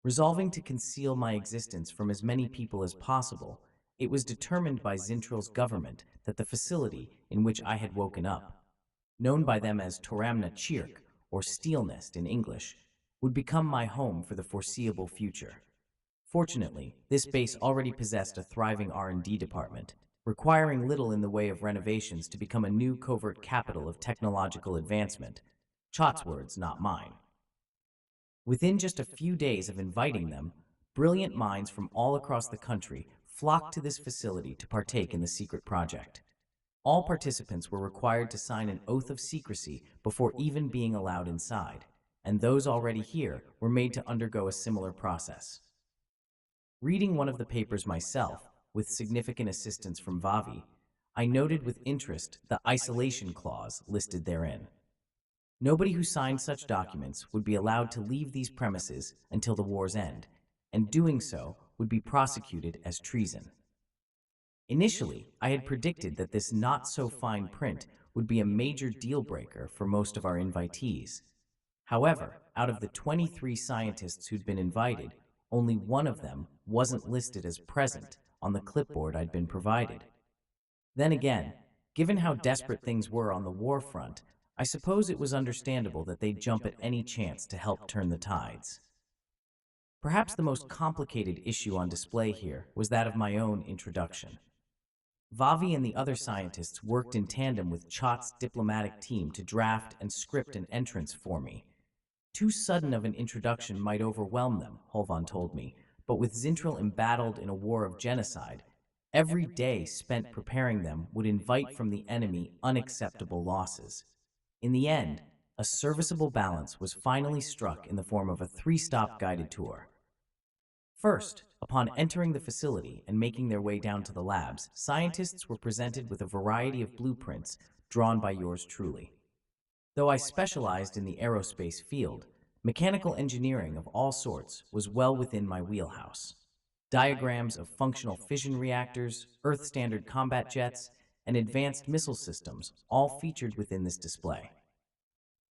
Resolving to conceal my existence from as many people as possible, it was determined by Zintral's government that the facility in which I had woken up, known by them as Toramna Chirk, or Steel Nest in English, would become my home for the foreseeable future. Fortunately, this base already possessed a thriving R&D department, requiring little in the way of renovations to become a new covert capital of technological advancement. Chot's words, not mine. Within just a few days of inviting them, brilliant minds from all across the country flocked to this facility to partake in the secret project. All participants were required to sign an oath of secrecy before even being allowed inside, and those already here were made to undergo a similar process. Reading one of the papers myself, with significant assistance from Vavi, I noted with interest the isolation clause listed therein. Nobody who signed such documents would be allowed to leave these premises until the war's end, and doing so would be prosecuted as treason. Initially, I had predicted that this not-so-fine print would be a major deal-breaker for most of our invitees. However, out of the 23 scientists who'd been invited, only one of them wasn't listed as present on the clipboard I'd been provided. Then again, given how desperate things were on the war front, I suppose it was understandable that they'd jump at any chance to help turn the tides. Perhaps the most complicated issue on display here was that of my own introduction. Vavi and the other scientists worked in tandem with Chot's diplomatic team to draft and script an entrance for me. Too sudden of an introduction might overwhelm them, Holvan told me, but with Zintral embattled in a war of genocide, every day spent preparing them would invite from the enemy unacceptable losses. In the end, a serviceable balance was finally struck in the form of a 3-stop guided tour. First, upon entering the facility and making their way down to the labs, scientists were presented with a variety of blueprints drawn by yours truly. Though I specialized in the aerospace field, mechanical engineering of all sorts was well within my wheelhouse. Diagrams of functional fission reactors, Earth-standard combat jets, and advanced missile systems all featured within this display.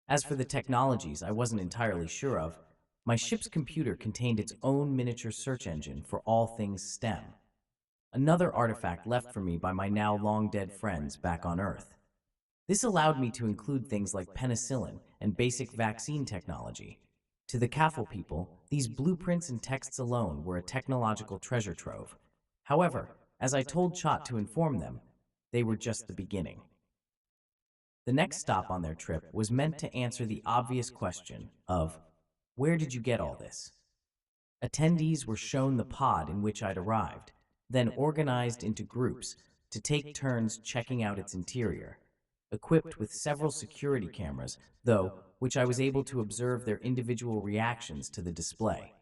As for the technologies I wasn't entirely sure of, my ship's computer contained its own miniature search engine for all things STEM, another artifact left for me by my now long-dead friends back on Earth. This allowed me to include things like penicillin and basic vaccine technology. To the CAFL people, these blueprints and texts alone were a technological treasure trove. However, as I told Chot to inform them, they were just the beginning. The next stop on their trip was meant to answer the obvious question of, where did you get all this? Attendees were shown the pod in which I'd arrived, then organized into groups to take turns checking out its interior, equipped with several security cameras, though, which I was able to observe their individual reactions to the display.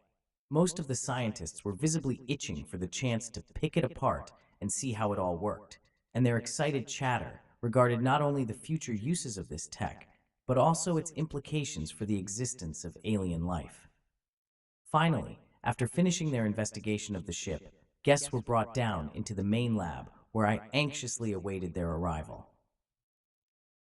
Most of the scientists were visibly itching for the chance to pick it apart and see how it all worked, and their excited chatter regarded not only the future uses of this tech, but also its implications for the existence of alien life. Finally, after finishing their investigation of the ship, guests were brought down into the main lab where I anxiously awaited their arrival.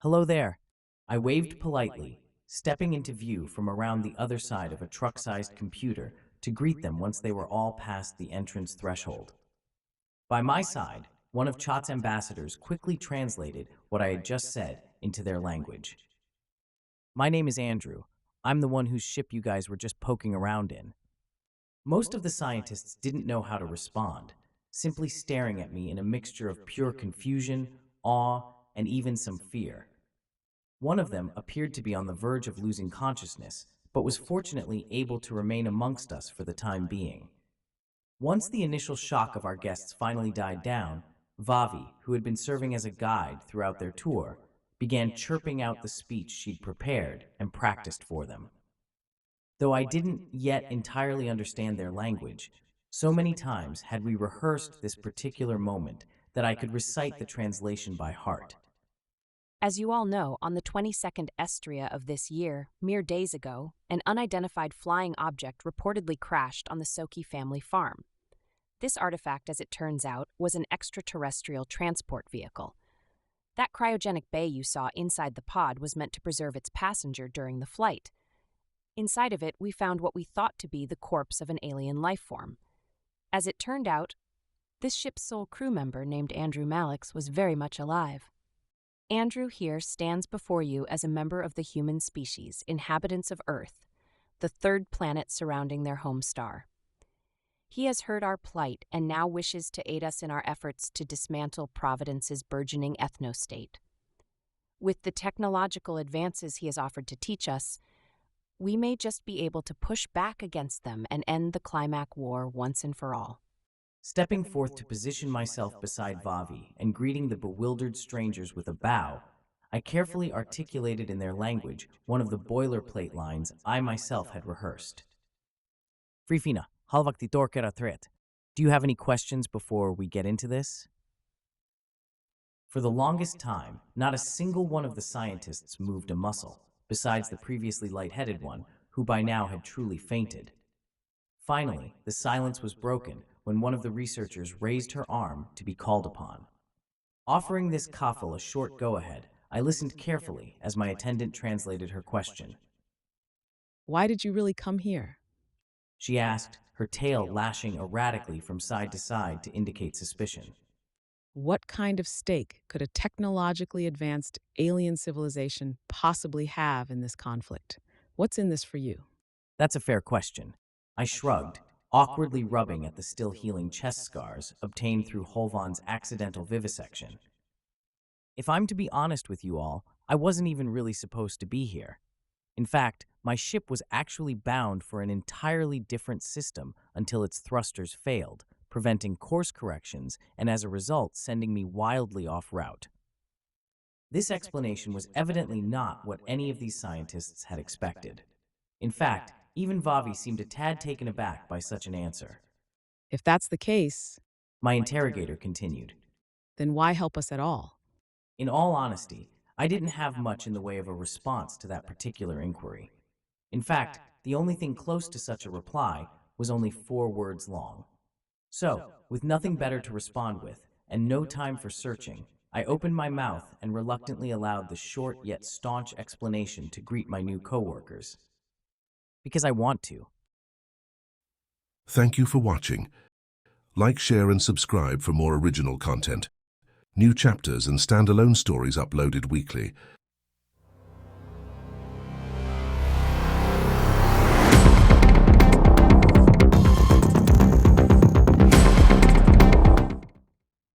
"Hello there," I waved politely, stepping into view from around the other side of a truck-sized computer to greet them once they were all past the entrance threshold. By my side, one of Chot's ambassadors quickly translated what I had just said into their language. "My name is Andrew. I'm the one whose ship you guys were just poking around in." Most of the scientists didn't know how to respond, simply staring at me in a mixture of pure confusion, awe, and even some fear. One of them appeared to be on the verge of losing consciousness, but was fortunately able to remain amongst us for the time being. Once the initial shock of our guests finally died down, Vavi, who had been serving as a guide throughout their tour, began chirping out the speech she'd prepared and practiced for them. Though I didn't yet entirely understand their language, so many times had we rehearsed this particular moment that I could recite the translation by heart. As you all know, on the 22nd Estria of this year, mere days ago, an unidentified flying object reportedly crashed on the Soki family farm. This artifact, as it turns out, was an extraterrestrial transport vehicle. That cryogenic bay you saw inside the pod was meant to preserve its passenger during the flight. Inside of it, we found what we thought to be the corpse of an alien life form. As it turned out, this ship's sole crew member, named Andrew Malix, was very much alive. Andrew here stands before you as a member of the human species, inhabitants of Earth, the third planet surrounding their home star. He has heard our plight and now wishes to aid us in our efforts to dismantle Providence's burgeoning ethno-state. With the technological advances he has offered to teach us, we may just be able to push back against them and end the Climac War once and for all. Stepping forth to position myself beside Vavi and greeting the bewildered strangers with a bow, I carefully articulated in their language one of the boilerplate lines I myself had rehearsed. Frifina, halvakti torkera threat. Do you have any questions before we get into this? For the longest time, not a single one of the scientists moved a muscle, besides the previously lightheaded one, who by now had truly fainted. Finally, the silence was broken when one of the researchers raised her arm to be called upon. Offering this Kafel a short go-ahead, I listened carefully as my attendant translated her question. Why did you really come here? She asked, her tail lashing erratically from side to side to indicate suspicion. What kind of stake could a technologically advanced alien civilization possibly have in this conflict? What's in this for you? That's a fair question. I shrugged, awkwardly rubbing at the still healing chest scars obtained through Holvan's accidental vivisection. If I'm to be honest with you all, I wasn't even really supposed to be here. In fact, my ship was actually bound for an entirely different system until its thrusters failed, preventing course corrections and as a result sending me wildly off route. This explanation was evidently not what any of these scientists had expected. In fact, even Vavi seemed a tad taken aback by such an answer. If that's the case, My interrogator continued. then why help us at all? In all honesty, I didn't have much in the way of a response to that particular inquiry. In fact, the only thing close to such a reply was only 4 words long. So, with nothing better to respond with, and no time for searching, I opened my mouth and reluctantly allowed the short yet staunch explanation to greet my new coworkers. Because I want to. Thank you for watching. Like, share and subscribe for more original content. New chapters and standalone stories uploaded weekly.